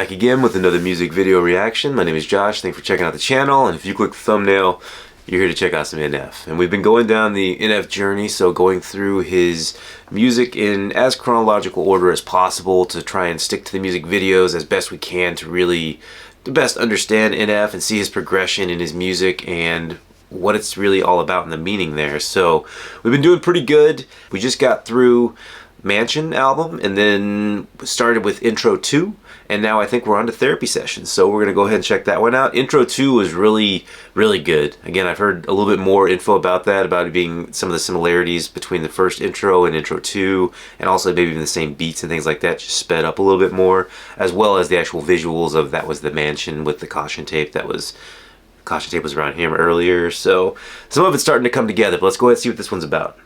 Back again with another music video reaction. My name is Josh. Thanks for checking out the channel. And if you click the thumbnail, you're here to check out some NF. And we've been going down the NF journey, so going through his music in as chronological order as possible to try and stick to the music videos as best we can to really the best understand NF and see his progression in his music and what it's really all about and the meaning there. So we've been doing pretty good. We just got through Mansion album and then started with Intro 2, and now I think we're on to Therapy Sessions, so we're gonna go ahead and check that one out. Intro 2 was really good. Again, I've heard a little bit more info about that, about it being some of the similarities between the first intro and Intro 2, and also maybe even the same beats and things like that, just sped up a little bit more, as well as the actual visuals of that was the mansion with the caution tape. Caution tape was around here earlier, so some of it's starting to come together, but let's go ahead and see what this one's about.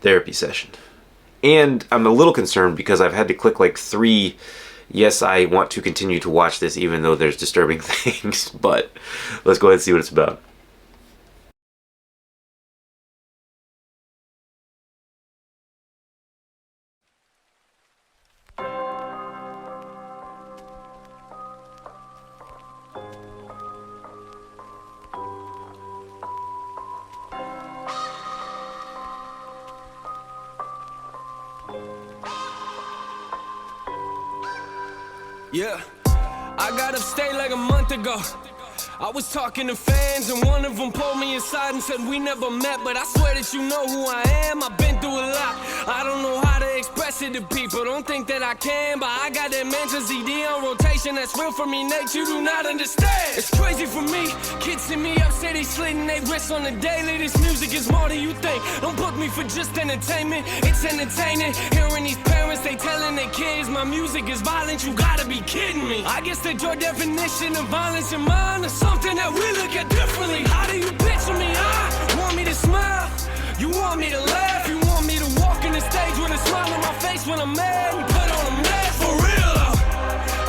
Therapy Session. And I'm a little concerned because I've had to click like 3 yes, I want to continue to watch this even though there's disturbing things, but let's go ahead and see what it's about. Yeah, I got upstate like a month ago. I was talking to fans and one of them pulled me aside and said we never met, but I swear that you know who I am. I've been through a lot. I don't know how to express it to people. Don't think that I can, but I got that Mansion CD on rotation. That's real for me, Nate. You do not understand. It's crazy for me. Kids see me up, say they slitting they wrists on the daily. This music is more than you think. Don't book me for just entertainment. It's entertaining. Hearing these parents, they telling their kids my music is violent. You gotta be kidding me. I guess that your definition of violence and mine is something that we look at differently. How do you picture me? Want me to smile? You want me to laugh? You want me to walk in the stage with a smile on my face when I'm mad and put on a mask? For real though,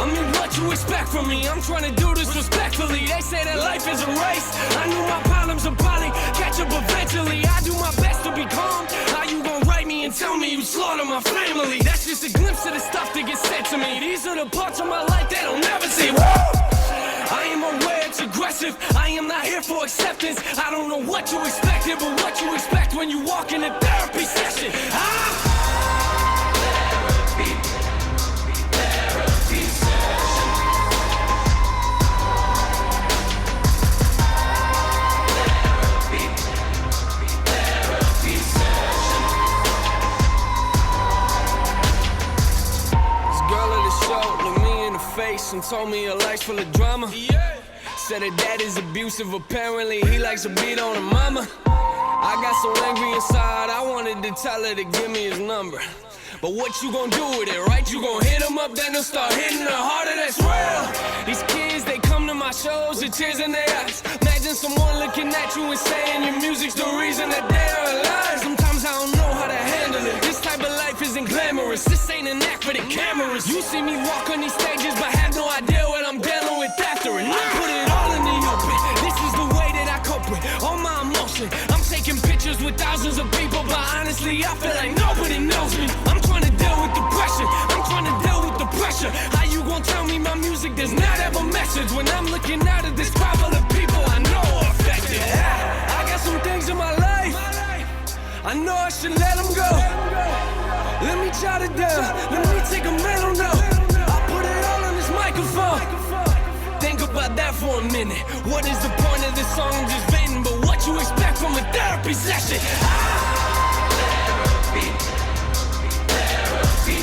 I mean, what you expect from me? I'm trying to do this respectfully. They say that life is a race. I knew my problems would probably catch up eventually. I do my best to be calm. How you gonna write me and tell me you slaughter my family? That's just a glimpse of the stuff that gets said to me. These are the parts of my life they don't never see. Woo! I am aware it's aggressive. I am not here for acceptance. I don't know what you expected, but what you expect when you walk in a therapy session. Therapy session. Therapy session. This girl at the show looked me in the face and told me her life's full of drama. Said her dad is abusive, apparently he likes to beat on her mama. I got so angry inside, I wanted to tell her to give me his number. But what you gonna do with it, right? You gonna hit him up, then they'll start hitting her harder, that's real. These kids, they come to my shows with tears in their eyes. Imagine someone looking at you and saying your music's the reason that they're alive. Sometimes I don't know how to handle it. This type of life isn't glamorous. This ain't an act for the cameras. You see me walk on these stages, but have no idea what I'm dealing with after it. I put it all in the open. This is the way that I cope with all my emotion. I'm taking pictures with thousands of people, but honestly, I feel like nobody knows me. I'm trying to deal with depression. I'm trying to deal with the pressure. How you gonna tell me my music does not have a message when I'm looking out at this crowd full of people I know are affected? I got some things in my life I know I should let them go. Let me jot it down. Let me take a mental note. I'll put it all on this microphone. Think about that for a minute. What is the point of this song? I'm just venting, but what you expect from a therapy session? Therapy session. Therapy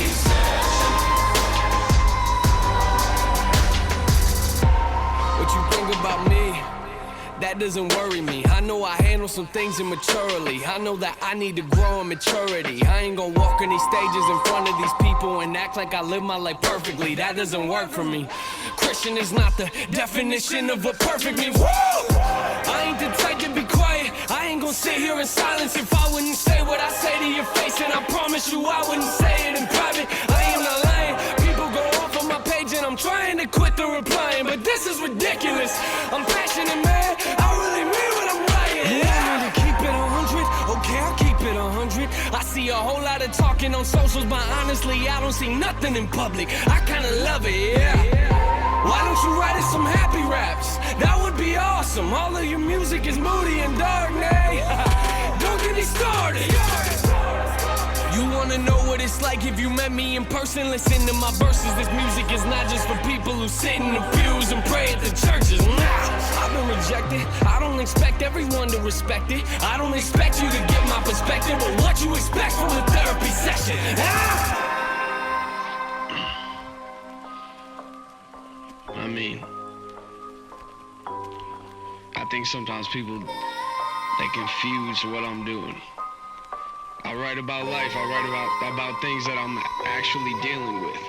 session. What you think about me? That doesn't worry me. I know I handle some things immaturely. I know that I need to grow in maturity. I ain't gonna walk on these stages in front of these people and act like I live my life perfectly. That doesn't work for me. Christian is not the definition of a perfect me. Woo! I ain't the type to be quiet. I ain't gonna sit here in silence if I wouldn't say what I say to your face. And I promise you I wouldn't say it in private. I am not lying. People go off on my page and I'm trying to quit the replying, but this is ridiculous. I'm passionate, man. I really mean what I'm writing. You want me to keep it of talking on socials, but honestly, I don't see nothing in public. I kinda love it, yeah. Why don't you write us some happy raps? That would be awesome. All of your music is moody and dark, nay. Don't get me started. You wanna know what it's like if you met me in person? Listen to my verses. This music is not just for people who sit in the pews and pray at the churches. Nah, I've been rejected. I don't expect everyone to respect it. I don't expect you to get my perspective, but what you expect from a therapy session? I mean, I think sometimes people, they confuse what I'm doing. I write about life, I write about things that I'm actually dealing with.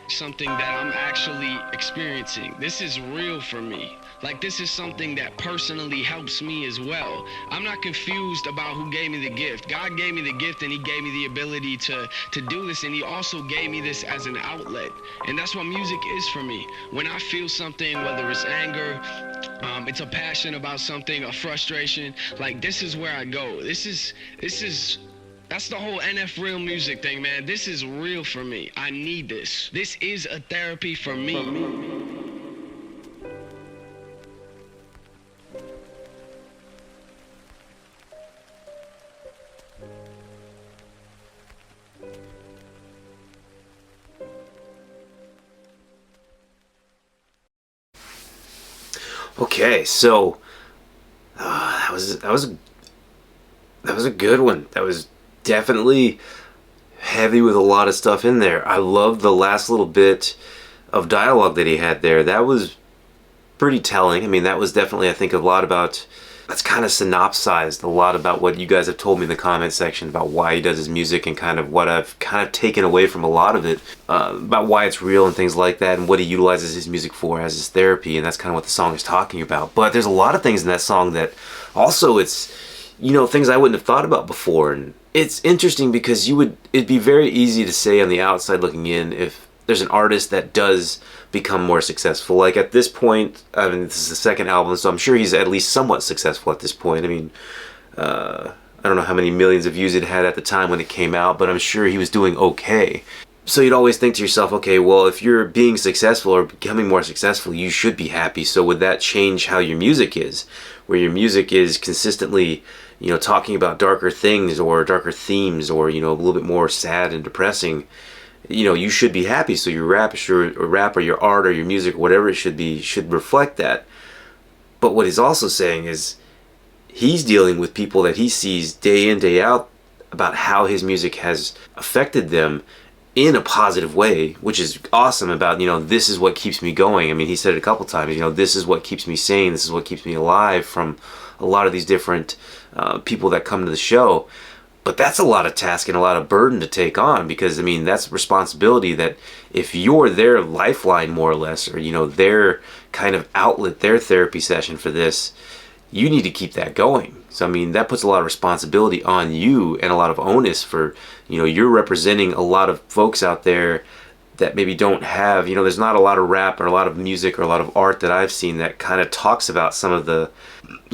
Something that I'm actually experiencing. This is real for me. Like, this is something that personally helps me as well. I'm not confused about who gave me the gift. God gave me the gift, and he gave me the ability to do this, and he also gave me this as an outlet. And that's what music is for me. When I feel something, whether it's anger, it's a passion about something, a frustration, like, this is where I go. That's the whole NF Real Music thing, man. This is real for me. I need this. This is a therapy for me. Okay, so that was a good one. That was definitely heavy with a lot of stuff in there. I love the last little bit of dialogue that he had there. That was pretty telling. I mean, that was definitely, I think, a lot about, that's kind of synopsized a lot about what you guys have told me in the comment section about why he does his music, and kind of what I've kind of taken away from a lot of it, about why it's real and things like that, and what he utilizes his music for as his therapy. And that's kind of what the song is talking about. But there's a lot of things in that song that also, it's, you know, things I wouldn't have thought about before. And it's interesting because it'd be very easy to say on the outside looking in, if there's an artist that does become more successful. Like, at this point, I mean, this is the second album, so I'm sure he's at least somewhat successful at this point. I mean, I don't know how many millions of views it had at the time when it came out, but I'm sure he was doing okay. So you'd always think to yourself, okay, well, if you're being successful or becoming more successful, you should be happy. So would that change how your music is? Where your music is consistently, you know, talking about darker things or darker themes, or, you know, a little bit more sad and depressing, you know, you should be happy. So your rap or your art or your music, whatever it should be, should reflect that. But what he's also saying is he's dealing with people that he sees day in, day out, about how his music has affected them in a positive way, which is awesome. About, you know, this is what keeps me going. I mean, he said it a couple times, you know, this is what keeps me sane, this is what keeps me alive, from a lot of these different people that come to the show. But that's a lot of task and a lot of burden to take on, because, I mean, that's responsibility that if you're their lifeline, more or less, or, you know, their kind of outlet, their therapy session for this, you need to keep that going. So, I mean, that puts a lot of responsibility on you and a lot of onus for, you know, you're representing a lot of folks out there that maybe don't have, you know, there's not a lot of rap or a lot of music or a lot of art that I've seen that kind of talks about some of the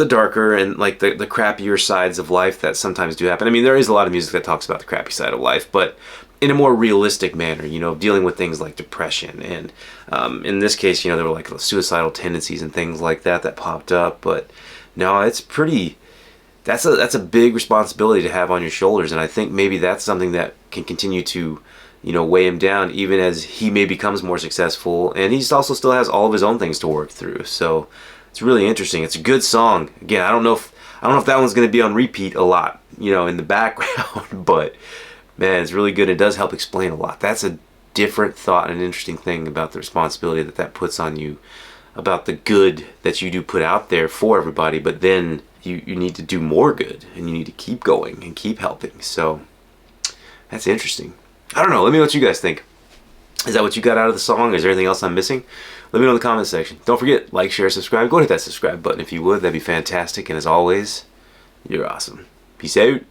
darker and like the crappier sides of life that sometimes do happen. I mean, there is a lot of music that talks about the crappy side of life, but in a more realistic manner, you know, dealing with things like depression. And in this case, you know, there were like suicidal tendencies and things like that popped up. But no, it's pretty, that's a big responsibility to have on your shoulders. And I think maybe that's something that can continue to, you know, weigh him down even as he may becomes more successful. And he also still has all of his own things to work through. So it's really interesting. It's a good song. Again, I don't know if that one's going to be on repeat a lot, you know, in the background, but man, it's really good. It does help explain a lot. That's a different thought and an interesting thing about the responsibility that puts on you, about the good that you do put out there for everybody, but then you need to do more good, and you need to keep going and keep helping. So that's interesting. I don't know. Let me know what you guys think. Is that what you got out of the song? Is there anything else I'm missing? Let me know in the comment section. Don't forget, like, share, subscribe. Go hit that subscribe button if you would. That'd be fantastic. And as always, you're awesome. Peace out.